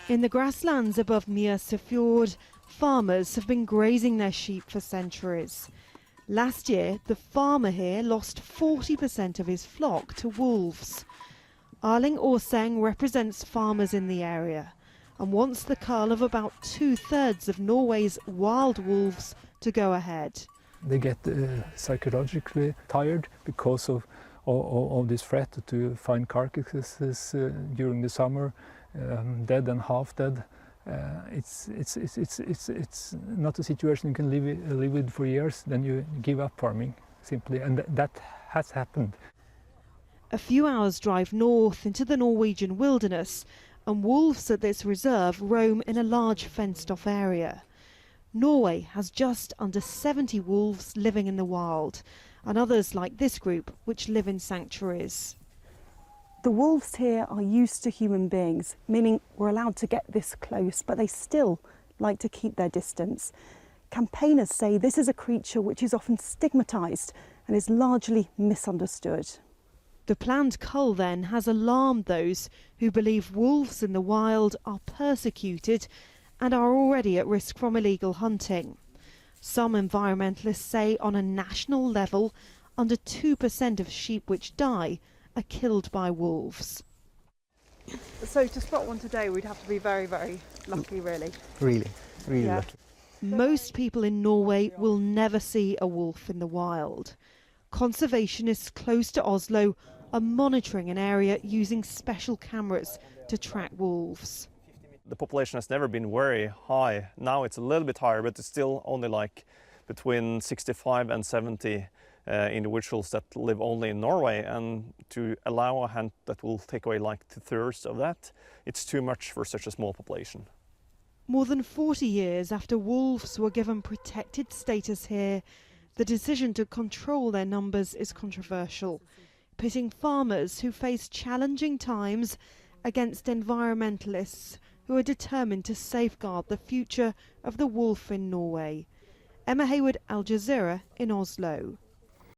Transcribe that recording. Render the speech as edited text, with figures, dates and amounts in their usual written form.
In the grasslands above Mjøsa Fjord, farmers have been grazing their sheep for centuries. Last year, the farmer here lost 40% of his flock to wolves. ERLING AAS-ENG represents farmers in the area and wants the cull of about 2/3 of Norway's wild wolves to go ahead. They get psychologically tired because of this threat to find carcasses during the summer, dead and half dead. It's not a situation you can live with for years. Then you give up farming simply, and that has happened. A few hours drive north into the Norwegian wilderness, and wolves at this reserve roam in a large fenced-off area. Norway has just under 70 wolves living in the wild, and others like this group which live in sanctuaries. The wolves here are used to human beings, meaning we're allowed to get this close, but they still like to keep their distance. Campaigners say this is a creature which is often stigmatised and is largely misunderstood. The planned cull then has alarmed those who believe wolves in the wild are persecuted and are already at risk from illegal hunting. Some environmentalists say on a national level, under 2% of sheep which die are killed by wolves. So to spot one today, we'd have to be very, very lucky, really. Really lucky. Most people in Norway will never see a wolf in the wild. Conservationists close to Oslo are monitoring an area using special cameras to track wolves. The population has never been very high. Now it's a little bit higher, but it's still only like between 65 and 70 individuals that live only in Norway. And to allow a hunt that will take away like 2/3 of that, it's too much for such a small population. More than 40 years after wolves were given protected status here, the decision to control their numbers is controversial, pitting farmers who face challenging times against environmentalists who are determined to safeguard the future of the wolf in Norway. Emma Hayward, Jazeera in Oslo.